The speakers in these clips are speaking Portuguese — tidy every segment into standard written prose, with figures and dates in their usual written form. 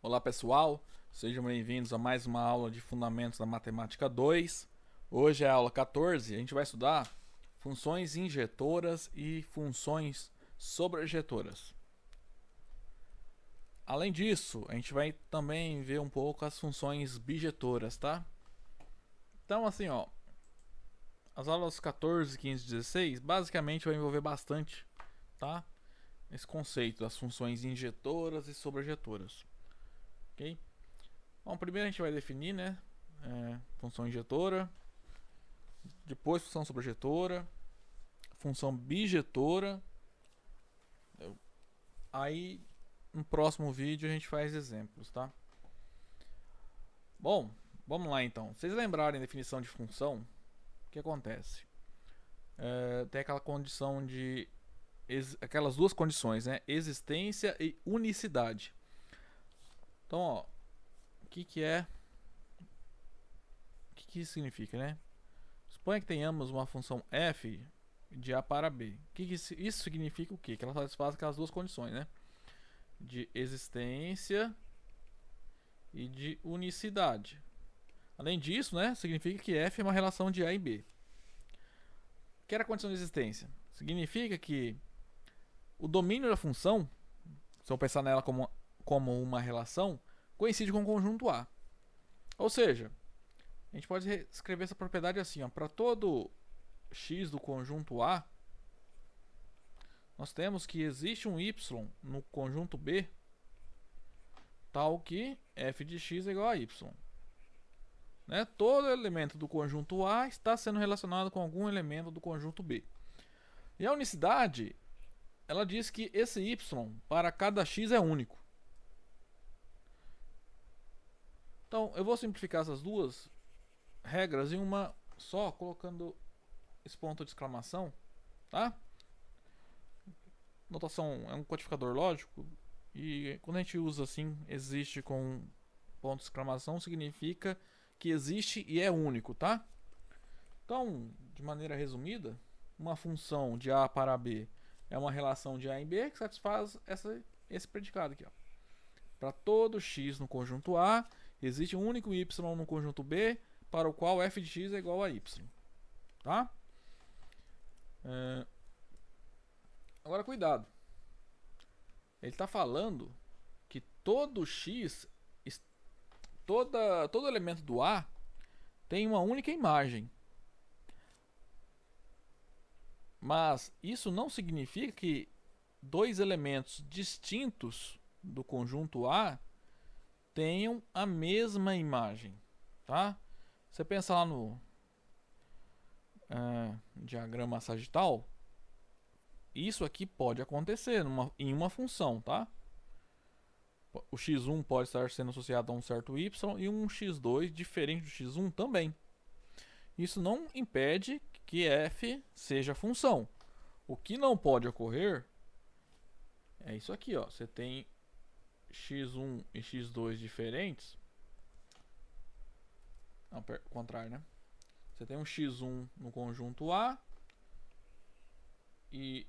Olá pessoal, sejam bem-vindos a mais uma aula de Fundamentos da Matemática 2. Hoje é a aula 14, a gente vai estudar funções injetoras e funções sobrejetoras. Além disso, a gente vai também ver um pouco as funções bijetoras, tá? Então assim, ó, as aulas 14, 15 e 16 basicamente vai envolver bastante, tá? Esse conceito das funções injetoras e sobrejetoras, ok? Bom, primeiro a gente vai definir, né, função injetora, depois função sobrejetora, função bijetora. Aí no próximo vídeo a gente faz exemplos, tá? Bom, vamos lá então. Vocês lembrarem a definição de função, o que acontece? Tem aquela condição de aquelas duas condições, né? Existência e unicidade. Então, ó, o que isso significa, né? Suponha que tenhamos uma função f de a para b. Isso significa o quê? Que ela satisfaz aquelas duas condições, né? De existência e de unicidade. Além disso, né, significa que f é uma relação de a e b. O que era a condição de existência? Significa que o domínio da função, se eu pensar nela como uma relação, coincide com o conjunto A. Ou seja, a gente pode escrever essa propriedade assim, para todo x do conjunto A, nós temos que existe um y no conjunto B, tal que f de x é igual a y. Né? Todo elemento do conjunto A está sendo relacionado com algum elemento do conjunto B. E a unicidade, ela diz que esse y para cada x é único. Então, eu vou simplificar essas duas regras em uma só, colocando esse ponto de exclamação, tá? Notação é um codificador lógico e quando a gente usa assim, existe com ponto de exclamação, significa que existe e é único, tá? Então, de maneira resumida, uma função de A para B é uma relação de A em B que satisfaz esse predicado aqui, ó. Para todo x no conjunto A, existe um único y no conjunto B, para o qual f de x é igual a y. Tá? Agora, cuidado. Ele está falando que todo x, todo elemento do A tem uma única imagem. Mas isso não significa que dois elementos distintos do conjunto A tenham a mesma imagem, tá? Você pensar lá no diagrama sagital, isso aqui pode acontecer em uma função, tá? O x1 pode estar sendo associado a um certo y e um x2 diferente do x1 também. Isso não impede que f seja função. O que não pode ocorrer é isso aqui, ó. Você tem x1 e x2 diferentes. Não, o contrário, né? Você tem um x1 no conjunto A e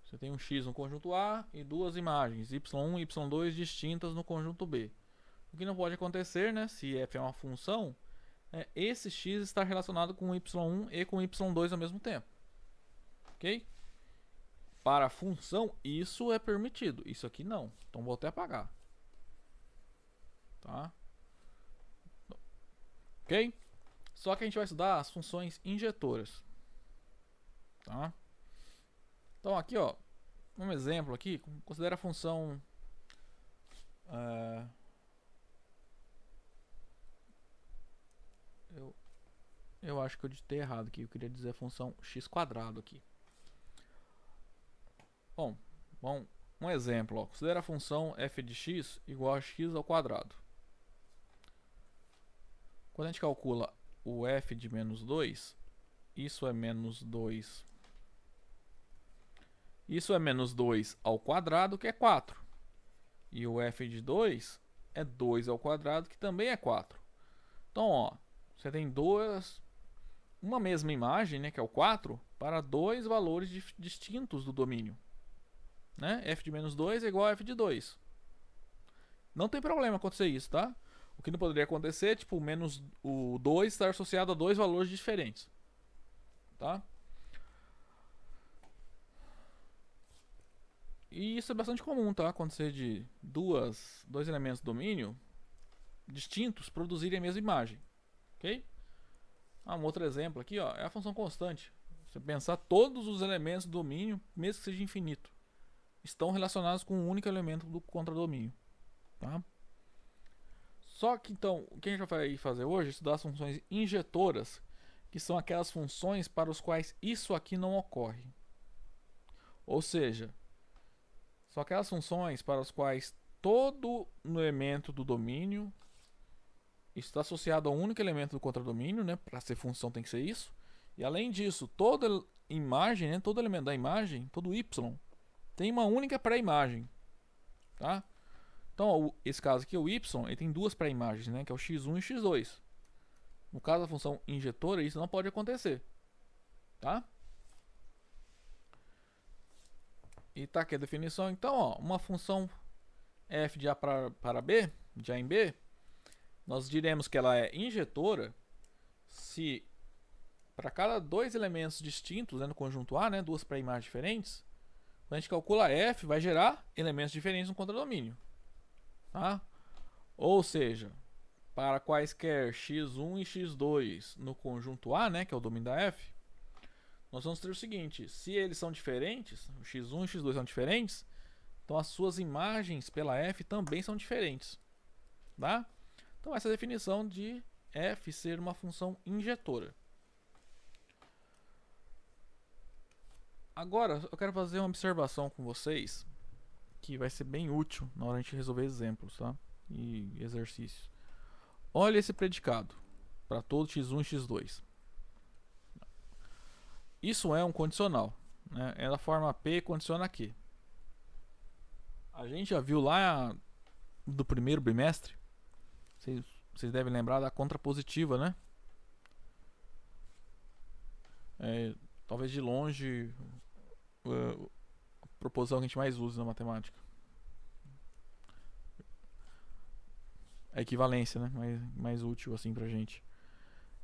você tem um x no conjunto A e duas imagens, y1 e y2 distintas no conjunto B. O que não pode acontecer, né, se f é uma função, é esse x estar relacionado com y1 e com y2 ao mesmo tempo. Ok? Para a função, isso é permitido. Isso aqui não. Então vou até apagar. Tá? Ok? Só que a gente vai estudar as funções injetoras. Tá? Então aqui, ó, um exemplo aqui, considera a função eu acho que eu digitei errado aqui, eu queria dizer a função x² aqui. Bom, um exemplo, ó, considera a função f de x igual a x ao quadrado. Quando a gente calcula o f de menos 2, isso é menos 2. Isso é menos 2 ao quadrado, que é 4. E o f de 2 é 2 ao quadrado, que também é 4. Então, ó, você tem uma mesma imagem, né, que é o 4, para dois valores distintos do domínio. né? F de menos 2 é igual a F de 2. Não tem problema acontecer isso, tá? O que não poderia acontecer é tipo o 2 estar associado a dois valores diferentes, tá? E isso é bastante comum, tá? Acontecer de dois elementos do domínio distintos produzirem a mesma imagem, ok? Um outro exemplo aqui, ó, é a função constante. Você pensar, todos os elementos do domínio, mesmo que seja infinito, estão relacionados com um único elemento do contradomínio, tá? Só que então, o que a gente vai fazer hoje é estudar as funções injetoras, que são aquelas funções para as quais isso aqui não ocorre. Ou seja, são aquelas funções para as quais todo elemento do domínio está associado a um único elemento do contradomínio, né? Para ser função tem que ser isso. E além disso, toda imagem, né? Todo elemento da imagem, todo y, tem uma única pré-imagem, tá? Então, esse caso aqui, o y, ele tem duas pré-imagens, né? Que é o x1 e o x2. No caso da função injetora, isso não pode acontecer, tá? E tá aqui a definição. Então, ó, uma função f de a para b, de a em b, nós diremos que ela é injetora se para cada dois elementos distintos, né, no conjunto A, né, duas pré-imagens diferentes, quando a gente calcula f, vai gerar elementos diferentes no contradomínio. Tá? Ou seja, para quaisquer x1 e x2 no conjunto A, né, que é o domínio da f, nós vamos ter o seguinte: se eles são diferentes, o x1 e o x2 são diferentes, então as suas imagens pela f também são diferentes. Tá? Então essa é a definição de f ser uma função injetora. Agora eu quero fazer uma observação com vocês que vai ser bem útil na hora de a gente resolver exemplos, tá? E exercícios. Olha esse predicado para todo x1 e x2. Isso é um condicional, né? É da forma P condiciona Q. A gente já viu lá do primeiro bimestre. Vocês devem lembrar da contrapositiva, né? Talvez de longe a proposição que a gente mais usa na matemática. A equivalência, né? Mais útil assim pra gente.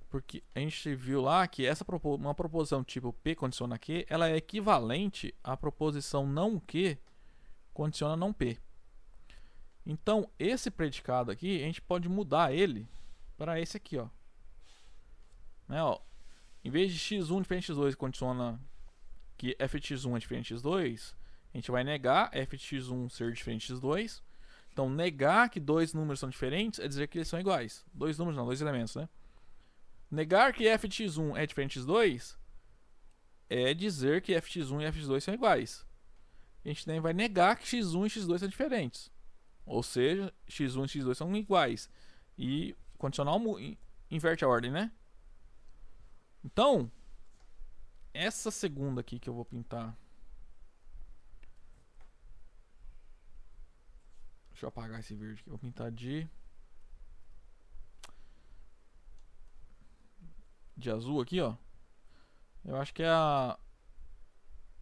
Porque a gente viu lá que uma proposição tipo P condiciona Q, ela é equivalente à proposição não Q condiciona não P. Então, esse predicado aqui, a gente pode mudar ele para esse aqui, ó. Né, ó. Em vez de x1 diferente de x2 condiciona que f de x1 é diferente de x2, a gente vai negar f de x1 ser diferente de x2. Então, negar que dois números são diferentes é dizer que eles são iguais. Dois números não, dois elementos, né? Negar que f de x1 é diferente de x2 é dizer que f de x1 e f de x2 são iguais. A gente também vai negar que x1 e x2 são diferentes. Ou seja, x1 e x2 são iguais. E o condicional inverte a ordem, né? Então, essa segunda aqui que eu vou pintar. Deixa eu apagar esse verde aqui. Eu vou pintar de azul aqui, ó. Eu acho que é a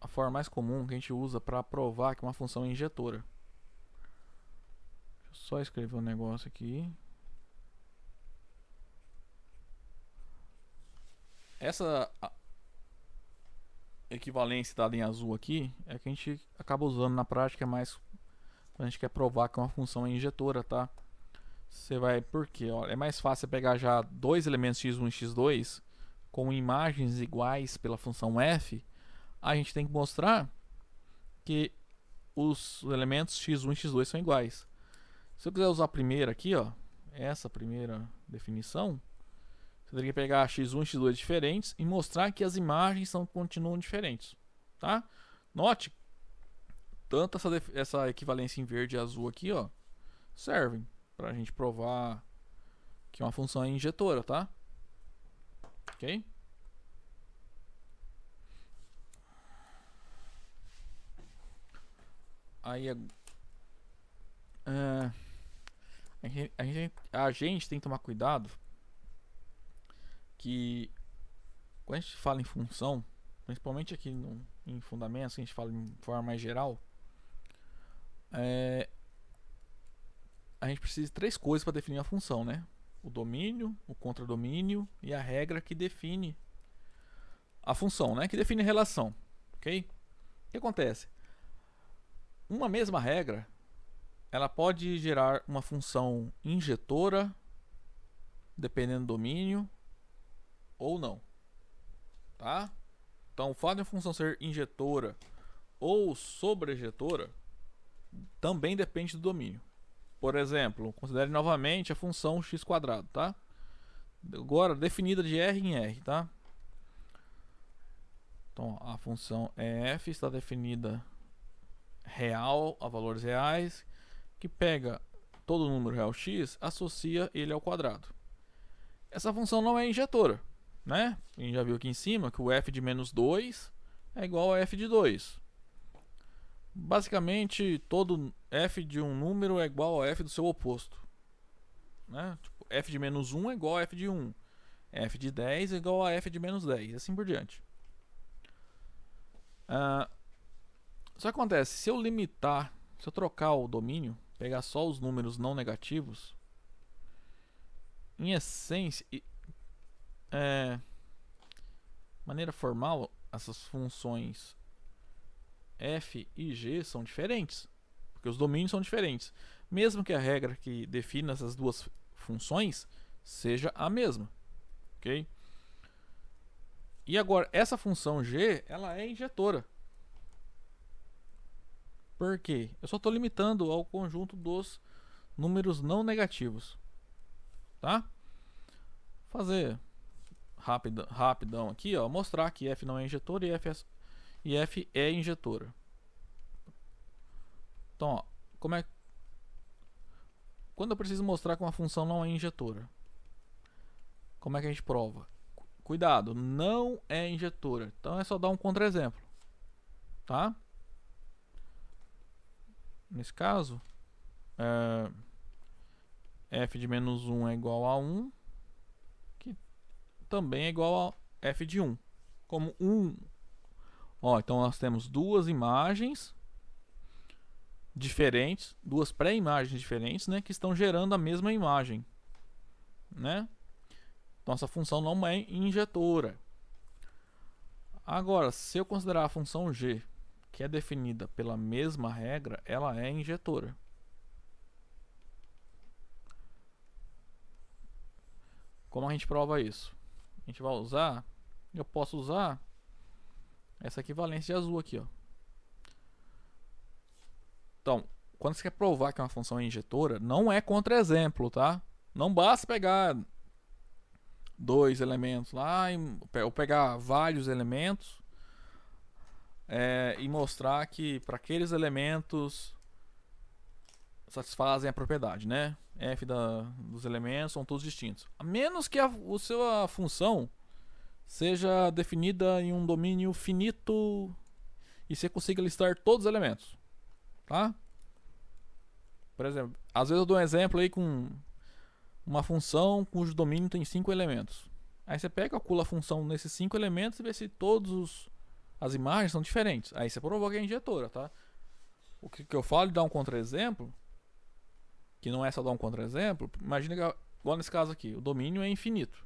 forma mais comum que a gente usa para provar que uma função é injetora. Deixa eu só escrever um negócio aqui. Essa equivalência dada em azul aqui é que a gente acaba usando na prática mais quando a gente quer provar que uma função é injetora, tá? Você vai, por quê? Ó, é mais fácil pegar já dois elementos x1 e x2 com imagens iguais pela função f. A gente tem que mostrar que os elementos x1 e x2 são iguais. Se eu quiser usar a primeira aqui, ó, essa primeira definição, você teria que pegar x1 e x2 diferentes e mostrar que as imagens continuam diferentes, tá? Note, tanto essa equivalência em verde e azul aqui, ó, servem para a gente provar que uma função é injetora, tá? Ok? Aí a gente tem que tomar cuidado que quando a gente fala em função, principalmente aqui em fundamentos, a gente fala em forma mais geral, a gente precisa de 3 coisas para definir a função, né? O domínio, o contradomínio e a regra que define a função, né? Que define a relação, ok? O que acontece? Uma mesma regra, ela pode gerar uma função injetora, dependendo do domínio, ou não, tá? Então, o fato de a função ser injetora ou sobrejetora também depende do domínio. Por exemplo, considere novamente a função x², tá? Agora definida de R em R, tá? Então, a função f está definida real a valores reais, que pega todo número real x, associa ele ao quadrado. Essa função não é injetora, né? A gente já viu aqui em cima que o f de menos 2 é igual a f de 2. Basicamente, todo f de um número é igual a f do seu oposto, né? Tipo, f de menos 1 é igual a f de 1. F de 10 é igual a f de menos 10, e assim por diante. Só que acontece, se eu trocar o domínio, pegar só os números não negativos, em essência, maneira formal, essas funções f e g são diferentes, porque os domínios são diferentes, mesmo que a regra que defina essas duas funções seja a mesma, ok? E agora, essa função g, ela é injetora. Por quê? Eu só estou limitando ao conjunto dos números não negativos, tá? Fazer rapidão aqui, ó, mostrar que f não é injetora e f é injetora. Então, ó, quando eu preciso mostrar que uma função não é injetora, como é que a gente prova? Cuidado, não é injetora. Então é só dar um contra-exemplo, tá? Nesse caso, f de menos 1 é igual a 1, que também é igual a f de 1. Como 1. Ó, então nós temos duas imagens diferentes, duas pré-imagens diferentes, né, que estão gerando a mesma imagem, né? Então essa função não é injetora. Agora, se eu considerar a função g, que é definida pela mesma regra, ela é injetora. Como a gente prova isso? A gente vai usar, eu posso usar essa equivalência de azul aqui, ó. Então, quando você quer provar que uma função é injetora, não é contra-exemplo, tá? Não basta pegar 2 elementos lá, ou pegar vários elementos e mostrar que para aqueles elementos satisfazem a propriedade, né? F dos elementos são todos distintos. A menos que a sua função seja definida em um domínio finito e você consiga listar todos os elementos, tá? Por exemplo, às vezes eu dou um exemplo aí com uma função cujo domínio tem 5 elementos. Aí você pega, calcula a função nesses 5 elementos e vê se todas as imagens são diferentes. Aí você provou que é injetora, tá? O que eu falo de dar um contra-exemplo, que não é só dar um contra-exemplo, imagina que, igual nesse caso aqui, o domínio é infinito,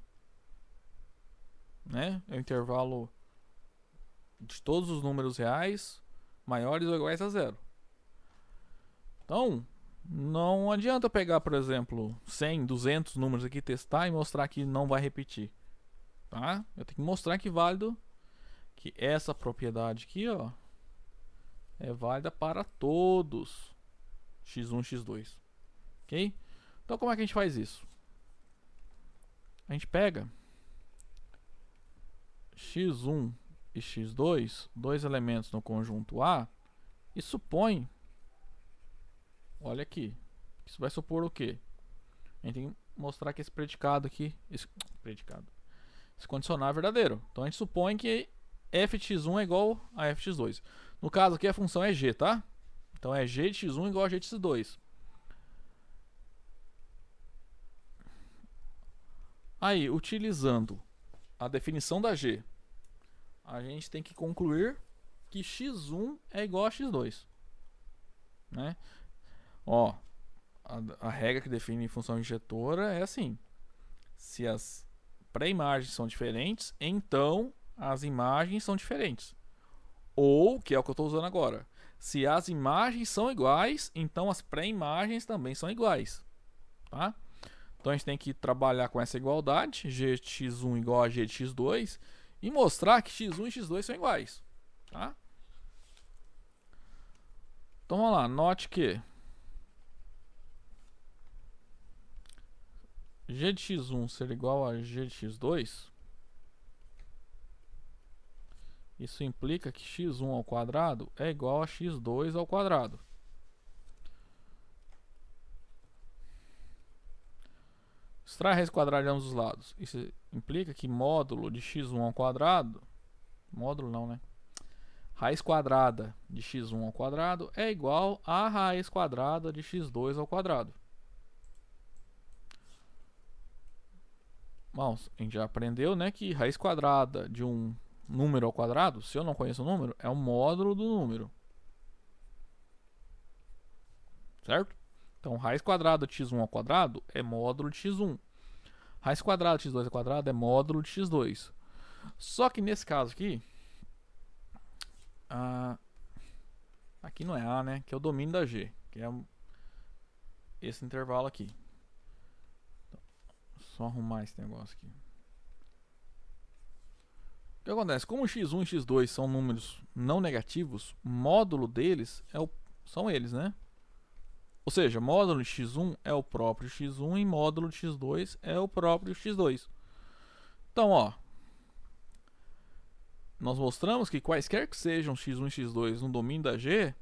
né? É o intervalo de todos os números reais maiores ou iguais a 0. Então, não adianta pegar, por exemplo, 100, 200 números aqui, testar e mostrar que não vai repetir, tá? Eu tenho que mostrar que válido, que essa propriedade aqui, ó, é válida para todos x1, x2, ok? Então, como é que a gente faz isso? A gente pega x1 e x2, dois elementos no conjunto A, e supõe, olha aqui, isso vai supor o quê? A gente tem que mostrar que esse predicado aqui, esse condicional é verdadeiro. Então a gente supõe que f de x1 é igual a f de x2. No caso aqui a função é g, tá? Então é g de x1 igual a g de x2. Aí, utilizando a definição da g, a gente tem que concluir que x1 é igual a x2. né? Ó, a regra que define função injetora é assim: se as pré-imagens são diferentes, então as imagens são diferentes. Ou, que é o que eu estou usando agora, se as imagens são iguais, então as pré-imagens também são iguais. Tá? Então a gente tem que trabalhar com essa igualdade, g de x1 igual a g de x2, e mostrar que x1 e x2 são iguais. Tá? Então vamos lá, note que g de x1 ser igual a g de x2, isso implica que x1 ao quadrado é igual a x2 ao quadrado. Extrai a raiz quadrada de ambos os lados. Isso implica que módulo de x1 ao quadrado, módulo não, né? Raiz quadrada de x1 ao quadrado é igual a raiz quadrada de x2 ao quadrado. Bom, a gente já aprendeu, né, que raiz quadrada de um número ao quadrado, se eu não conheço o número, é o módulo do número. Certo? Então, raiz quadrada de x1 ao quadrado é módulo de x1. Raiz quadrada de x2 ao quadrado é módulo de x2. Só que nesse caso aqui, aqui não é A, né? Que é o domínio da G, que é esse intervalo aqui. Então, só arrumar esse negócio aqui. O que acontece? Como x1 e x2 são números não negativos, módulo deles são eles, né? Ou seja, módulo de x1 é o próprio x1 e módulo de x2 é o próprio x2. Então, ó, nós mostramos que quaisquer que sejam x1 e x2 no domínio da G,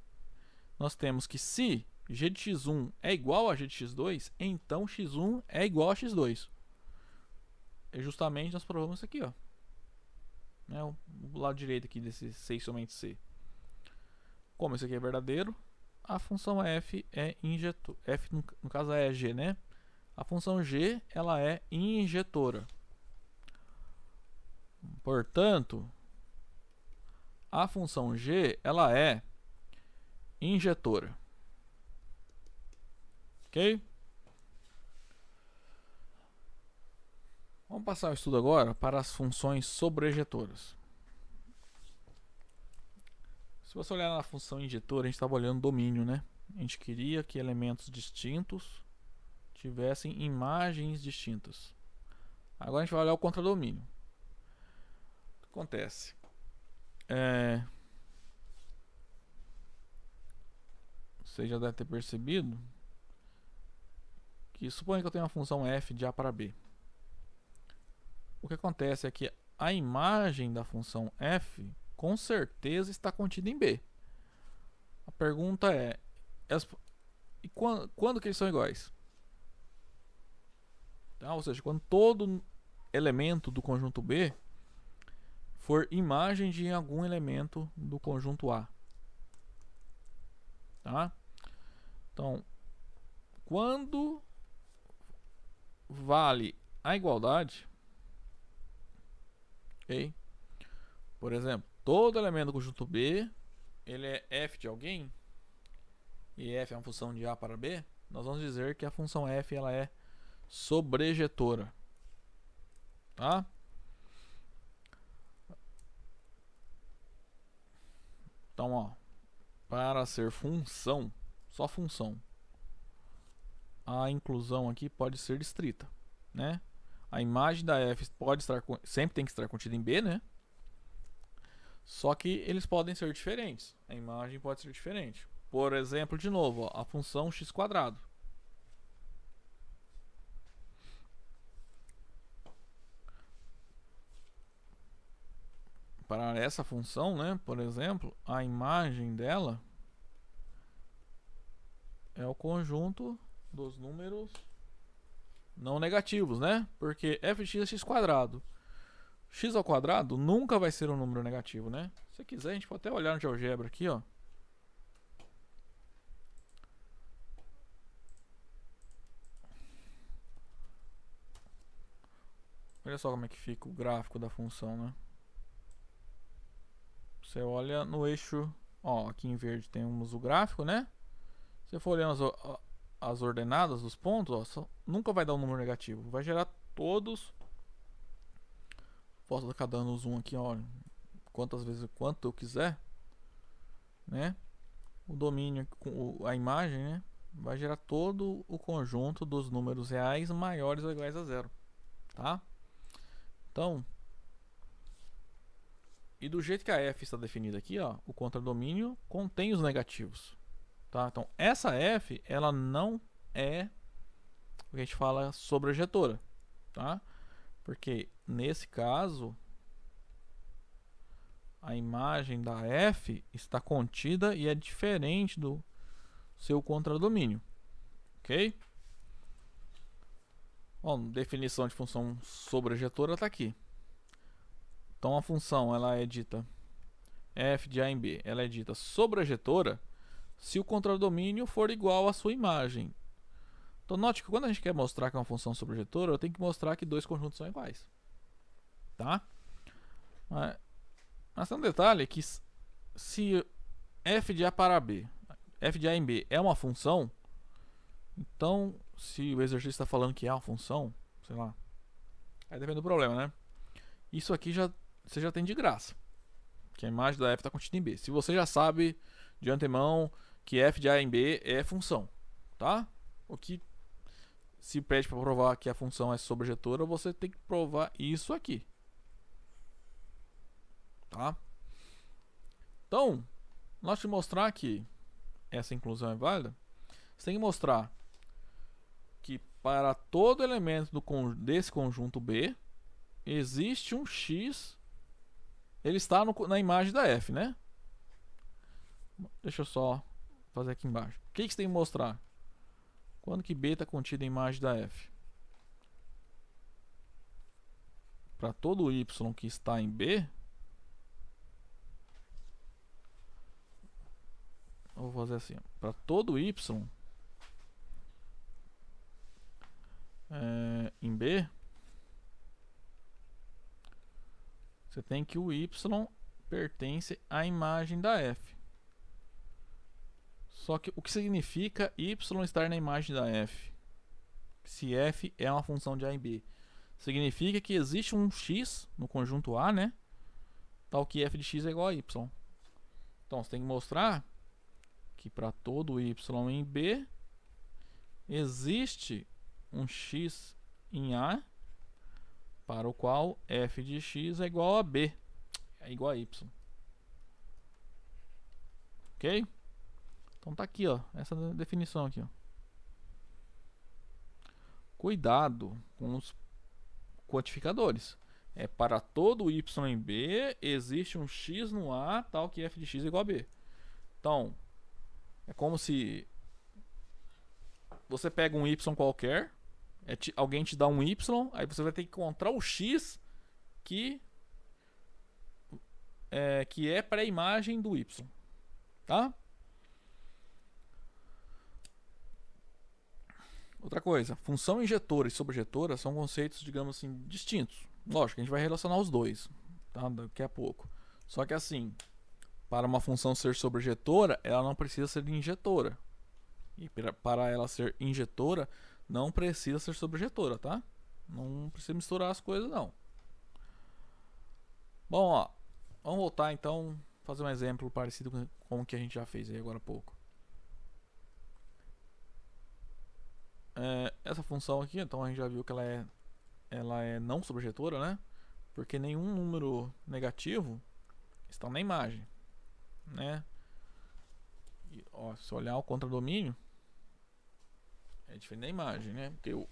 nós temos que se g de x1 é igual a g de x2, então x1 é igual a x2. E justamente nós provamos isso aqui, ó. Né, o lado direito aqui desse 6 somente C. Como isso aqui é verdadeiro, a função f é injetora. F no caso é g, né? A função g ela é injetora. Portanto, a função g ela é injetora. Ok? Vamos passar o estudo agora para as funções sobrejetoras. Se você olhar na função injetora, a gente estava olhando domínio, né? A gente queria que elementos distintos tivessem imagens distintas. Agora a gente vai olhar o contradomínio. O que acontece? Você já deve ter percebido que suponha que eu tenho uma função f de A para B. O que acontece é que a imagem da função f com certeza está contida em B. A pergunta é, e quando que eles são iguais? Tá? Ou seja, quando todo elemento do conjunto B for imagem de algum elemento do conjunto A. Tá? Então, quando vale a igualdade, ok? Por exemplo, todo elemento do conjunto B, ele é f de alguém, e f é uma função de A para B, nós vamos dizer que a função f ela é sobrejetora. Tá? Então, ó, para ser função, só função, a inclusão aqui pode ser distrita, né? A imagem da f pode estar sempre tem que estar contida em B, né? Só que eles podem ser diferentes. A imagem pode ser diferente. Por exemplo, de novo, ó, a função x². Para essa função, né, por exemplo, a imagem dela é o conjunto dos números não negativos, né? Porque f de x é x². X ao quadrado nunca vai ser um número negativo, né? Se você quiser, a gente pode até olhar no GeoGebra aqui, ó. Olha só como é que fica o gráfico da função, né? Você olha no eixo, ó, aqui em verde temos o gráfico, né? você for olhando as ordenadas dos pontos, ó, nunca vai dar um número negativo. Vai gerar todos. Posso ficar dando zoom aqui, ó, quantas vezes, quanto eu quiser, né? O domínio, a imagem, né? Vai gerar todo o conjunto dos números reais maiores ou iguais a zero, tá? Então, e do jeito que a f está definida aqui, ó, o contradomínio contém os negativos, tá? Então, essa f, ela não é o que a gente fala sobrejetora, tá? Porque nesse caso a imagem da f está contida e é diferente do seu contradomínio, ok? Bom, definição de função sobrejetora está aqui. Então a função ela é dita f de a em b, ela é dita sobrejetora se o contradomínio for igual à sua imagem. Então note que quando a gente quer mostrar que é uma função sobrejetora, eu tenho que mostrar que dois conjuntos são iguais, tá? Mas tem um detalhe que se f de a para b, f de a em b é uma função, então se o exercício está falando que é uma função, sei lá, aí depende do problema, né? Isso aqui você já tem de graça, que a imagem da f está contida em b. Se você já sabe de antemão que f de a em b é função, tá? O que se pede para provar que a função é sobrejetora, você tem que provar isso aqui, tá? Então, nós te mostrar que essa inclusão é válida, você tem que mostrar que para todo elemento desse conjunto B existe um x, ele está na imagem da f, né? Deixa eu só fazer aqui embaixo. O que você tem que mostrar? Quando que B está contido em imagem da f? Para todo y que está em B, eu vou fazer assim, para todo y em B, você tem que o y pertence à imagem da f. Só que o que significa y estar na imagem da f? Se f é uma função de a em b, significa que existe um x no conjunto A, né? Tal que f de x é igual a y. Então você tem que mostrar que para todo y em B existe um x em A para o qual f de x é igual a b, é igual a y. Ok? Então tá aqui, ó, essa definição aqui, ó. Cuidado com os quantificadores. É para todo y em B existe um x no A tal que f de x é igual a b. Então, é como se você pega um y qualquer, alguém te dá um y, aí você vai ter que encontrar o x que é para a imagem do y, tá? Outra coisa, função injetora e sobrejetora são conceitos, digamos assim, distintos. Lógico, a gente vai relacionar os dois, tá? Daqui a pouco. Só que assim, para uma função ser sobrejetora, ela não precisa ser injetora. E para ela ser injetora, não precisa ser sobrejetora, tá? Não precisa misturar as coisas, não. Bom, ó, vamos voltar então, fazer um exemplo parecido com o que a gente já fez aí agora há pouco. Essa função aqui, então a gente já viu que ela é não sobrejetora, né? Porque nenhum número negativo está na imagem, né? E, ó, se olhar o contradomínio, é diferente da imagem, né? Porque o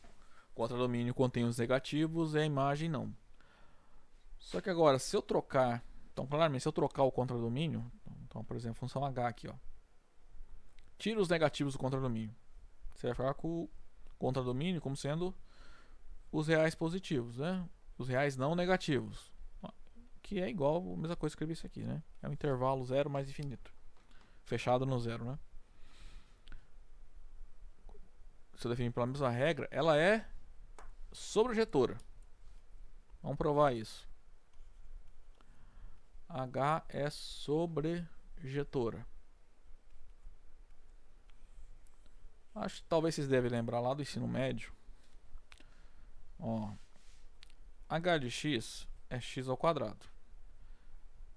contradomínio contém os negativos e a imagem não. Só que agora, se eu trocar, então claramente, se eu trocar o contradomínio, então por exemplo, função h aqui, ó, tira os negativos do contradomínio, você vai ficar com o contradomínio como sendo os reais positivos, né? Os reais não negativos, que é igual a mesma coisa que eu escrevi isso aqui, né? É um intervalo zero mais infinito, fechado no zero, né? Se eu definir pela mesma regra, ela é sobrejetora. Vamos provar isso. H é sobrejetora. Acho que talvez vocês devem lembrar lá do ensino médio. Ó, h de x é x ao quadrado.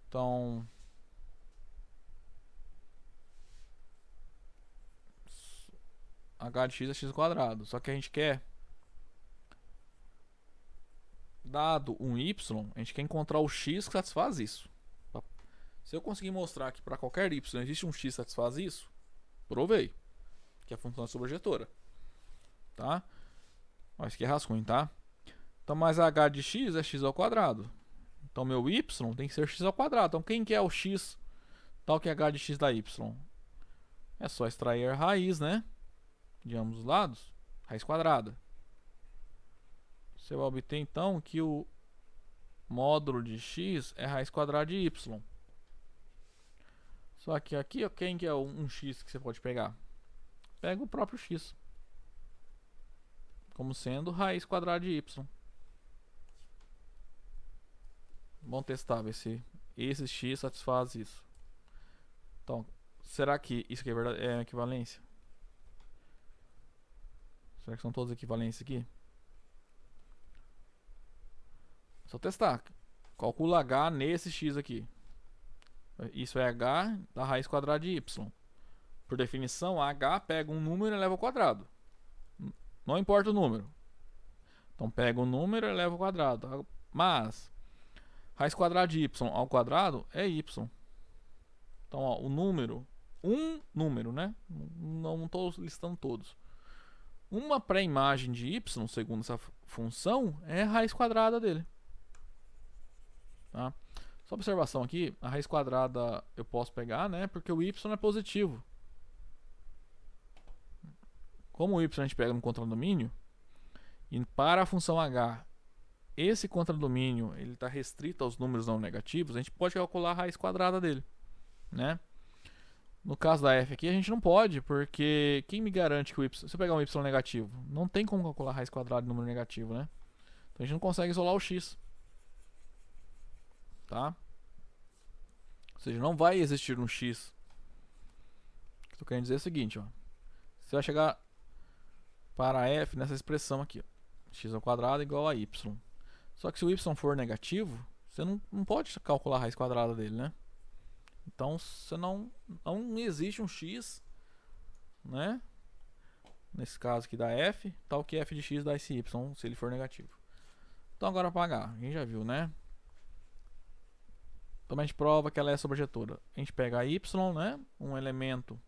Então, h de x é x ao quadrado. Só que a gente quer, dado um y, a gente quer encontrar o x que satisfaz isso. Se eu conseguir mostrar que para qualquer y existe um x que satisfaz isso, provei que a função é sobrejetora, tá? Mas que é rascunho, tá? Então, mais h de x é x ao quadrado. Então, meu y tem que ser x ao quadrado. Então, quem que é o x tal que é h de x da y? É só extrair a raiz, né? De ambos os lados. Raiz quadrada. Você vai obter, então, que o módulo de x é raiz quadrada de y. Só que aqui, ó, quem que é um x que você pode pegar? Pega o próprio x. Como sendo raiz quadrada de y. Vamos testar, ver se esse x satisfaz isso. Então, será que isso aqui é, verdade, é equivalência? Será que são todas equivalências aqui? Só testar. Calcula h nesse x aqui. Isso é h da raiz quadrada de y. Por definição, h pega um número e leva ao quadrado. Não importa o número. Então pega o número e leva ao quadrado. Mas raiz quadrada de y ao quadrado é y. Então, ó, o número, um número, né? Não estou listando todos. Uma pré-imagem de y, segundo essa função, é a raiz quadrada dele. Tá? Só observação aqui, a raiz quadrada eu posso pegar, né? Porque o y é positivo. Como o y a gente pega no contradomínio, e para a função h, esse contradomínio ele está restrito aos números não negativos, a gente pode calcular a raiz quadrada dele, né? No caso da f aqui, a gente não pode, porque quem me garante que o y... Se eu pegar um y negativo, não tem como calcular a raiz quadrada de número negativo, né? Então a gente não consegue isolar o x. Tá? Ou seja, não vai existir um x. O que eu tô querendo dizer é o seguinte, ó. Você vai chegar para f nessa expressão aqui, ó. X ao quadrado igual a y. Só que se o y for negativo, você não pode calcular a raiz quadrada dele, né? Então, você não existe um x, né? Nesse caso aqui da f, tal que f de x dá esse y, se ele for negativo. Então, agora para h, a gente já viu, né? Então, a gente prova que ela é sobrejetora. A gente pega a y, né? Um elemento,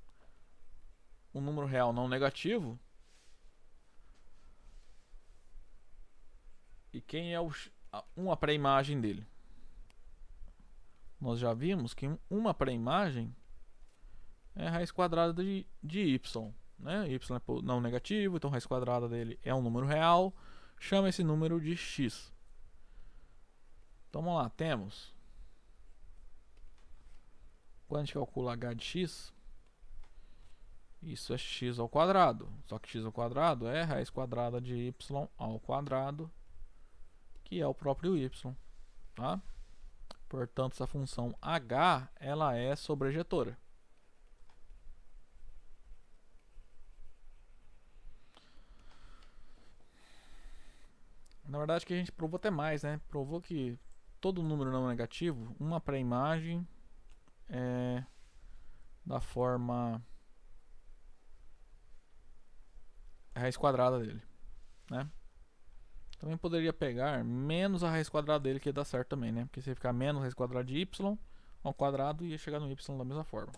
um número real não negativo. E quem é uma pré-imagem dele? Nós já vimos que uma pré-imagem é a raiz quadrada de y, né? Y é não negativo, então a raiz quadrada dele é um número real. Chama esse número de x. Então vamos lá, temos... Quando a gente calcula h de x, isso é x ao quadrado. Só que x ao quadrado é raiz quadrada de y ao quadrado, que é o próprio y, tá? Portanto, essa função h, ela é sobrejetora. Na verdade, que a gente provou até mais, né? Provou que todo número não negativo, uma pré-imagem é da forma raiz quadrada dele, né? Também poderia pegar menos a raiz quadrada dele, que ia dar certo também, né? Porque se ficar menos a raiz quadrada de y ao quadrado, ia chegar no y da mesma forma.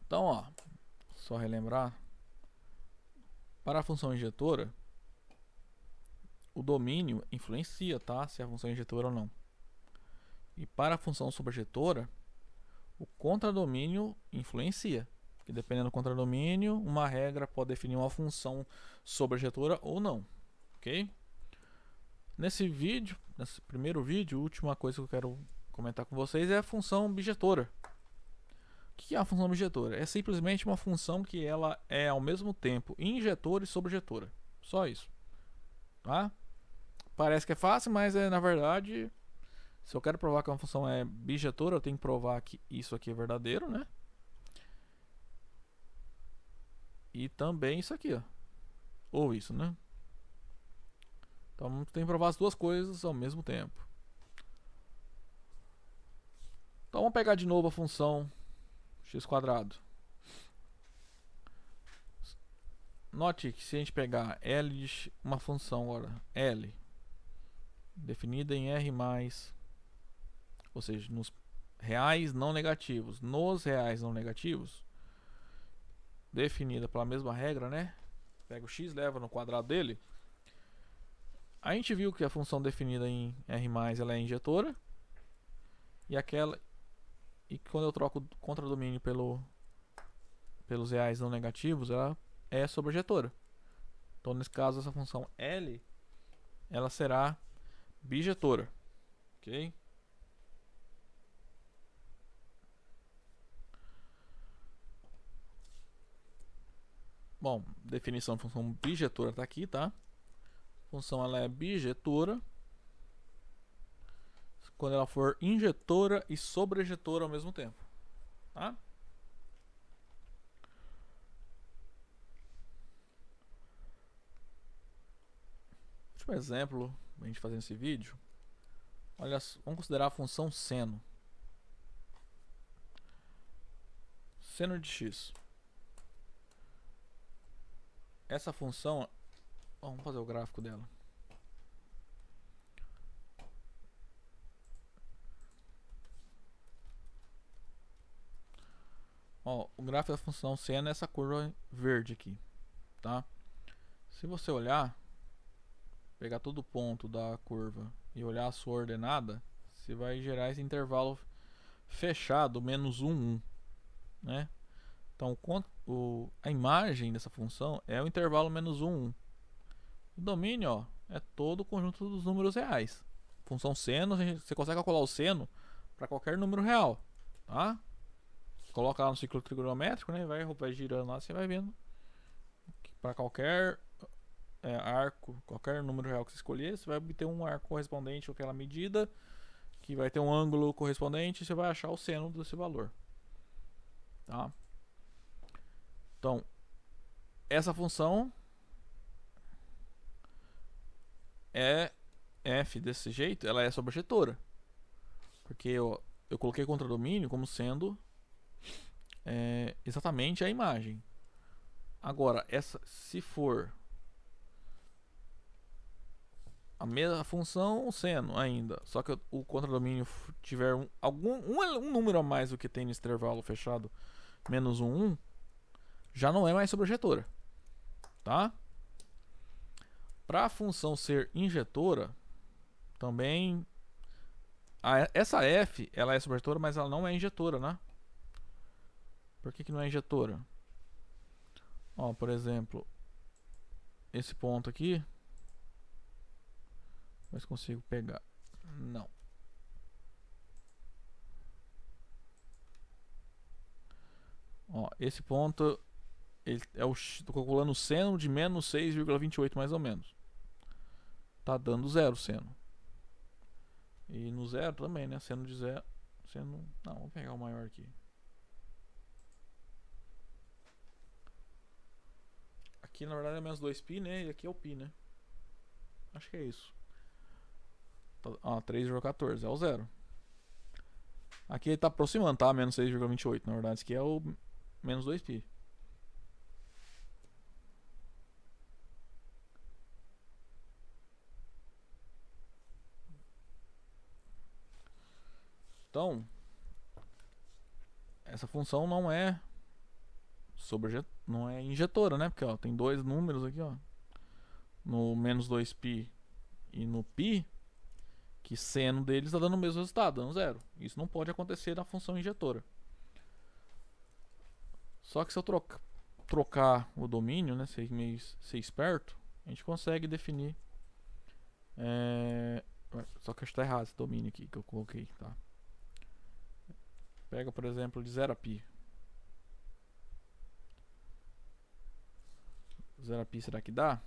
Então, ó, só relembrar. Para a função injetora, o domínio influencia, tá? Se a função é injetora ou não. E para a função sobrejetora, o contradomínio influencia. Que dependendo do contradomínio, uma regra pode definir uma função sobrejetora ou não, ok? Nesse vídeo, nesse primeiro vídeo, a última coisa que eu quero comentar com vocês é a função bijetora. O que é a função bijetora? É simplesmente uma função que ela é ao mesmo tempo injetora e sobrejetora. Só isso, tá? Parece que é fácil, mas na verdade, se eu quero provar que uma função é bijetora, eu tenho que provar que isso aqui é verdadeiro, né? e também isso aqui, ó. Ou isso, né? Então tem que provar as duas coisas ao mesmo tempo. Então vamos pegar de novo a função x². Note que se a gente pegar L de uma função agora, L, definida em R+, ou seja, nos reais não negativos, definida pela mesma regra, né? Pega o x, leva no quadrado dele. A gente viu que a função definida em R+, ela é injetora. E quando eu troco o contradomínio pelos reais não negativos, ela é sobrejetora. Então, nesse caso, essa função L, ela será bijetora. Ok? Bom, definição de função bijetora está aqui, tá? A função ela é bijetora quando ela for injetora e sobrejetora ao mesmo tempo, tá? Último exemplo, a gente fazer esse vídeo. Olha, vamos considerar a função seno. Seno de x. Essa função, vamos fazer o gráfico dela. Ó, o gráfico da função seno é essa curva verde aqui, tá? Se você olhar, pegar todo o ponto da curva e olhar a sua ordenada, você vai gerar esse intervalo fechado, menos 1, 1, né? Então, a imagem dessa função é o intervalo menos 1, 1. O domínio, ó, é todo o conjunto dos números reais. Função seno, você consegue calcular o seno para qualquer número real, tá? Coloca lá no ciclo trigonométrico, né? Vai girando lá, você vai vendo para qualquer arco, qualquer número real que você escolher, você vai obter um arco correspondente àquela medida, que vai ter um ângulo correspondente, e você vai achar o seno desse valor, tá? Então, essa função é f desse jeito, ela é sobrejetora, porque eu coloquei contradomínio como sendo exatamente a imagem. Agora, se for a mesma função seno ainda, só que o contradomínio tiver um número a mais do que tem nesse intervalo fechado, menos 1, 1, já não é mais sobrejetora, tá? Para a função ser injetora, também essa f, ela é sobrejetora, mas ela não é injetora, né? Por que não é injetora? Ó, por exemplo, esse ponto aqui, mas consigo pegar. Não. Ó, esse ponto tô calculando o seno de menos 6,28 mais ou menos. Tá dando zero seno. E no zero também, né? Seno de zero. Não, vamos pegar o maior aqui. Aqui na verdade é menos 2π, né? E aqui é o π, né? Acho que é isso. Ó, 3,14 é o zero. Aqui ele tá aproximando, tá? Menos 6,28. Na verdade, isso aqui é o menos 2π. Então, essa função não é não é injetora, né? Porque ó, tem dois números aqui, ó. No menos 2π e no π, que seno deles está dando o mesmo resultado, dando zero. Isso não pode acontecer na função injetora. Só que se eu trocar o domínio, né, ser esperto, a gente consegue definir. Só que está errado esse domínio aqui que eu coloquei, tá? Pega, por exemplo, de 0 a π. 0 a π, será que dá?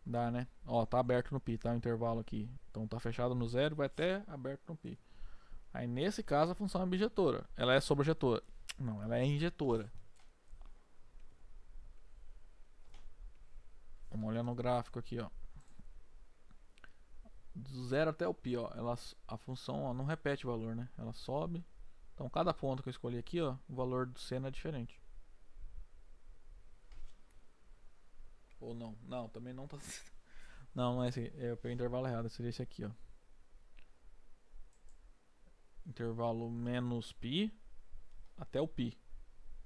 Dá, né? Ó, tá aberto no π, tá? O intervalo aqui. Então tá fechado no zero, vai até aberto no π. Aí nesse caso a função é bijetora. Ela é sobrejetora. Não, ela é injetora. Vamos olhar no gráfico aqui, ó. Do 0 até o π, ó, a função, ó, não repete o valor, né? Ela sobe. Então cada ponto que eu escolhi aqui, ó, o valor do seno é diferente. Ou não? Não, também não tá. Não, não é esse aqui. Eu peguei o intervalo errado. Seria esse aqui, ó. Intervalo menos π até o π.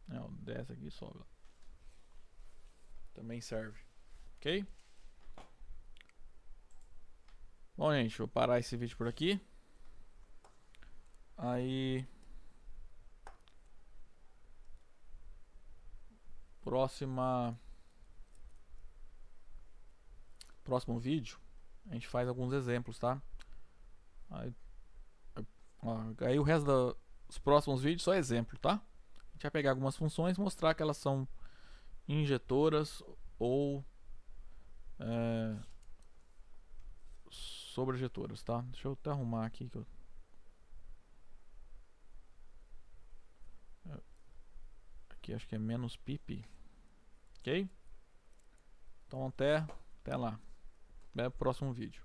É, ó, desce aqui e sobe lá. Também serve. Ok? Bom, gente, vou parar esse vídeo por aqui. Aí, próximo vídeo a gente faz alguns exemplos, tá? Aí, aí o resto dos próximos vídeos só exemplo, tá? A gente vai pegar algumas funções e mostrar que elas são injetoras ou sobrejetoras, tá? Deixa eu até arrumar aqui que aqui acho que é menos pip, ok? Então até lá, até o próximo vídeo.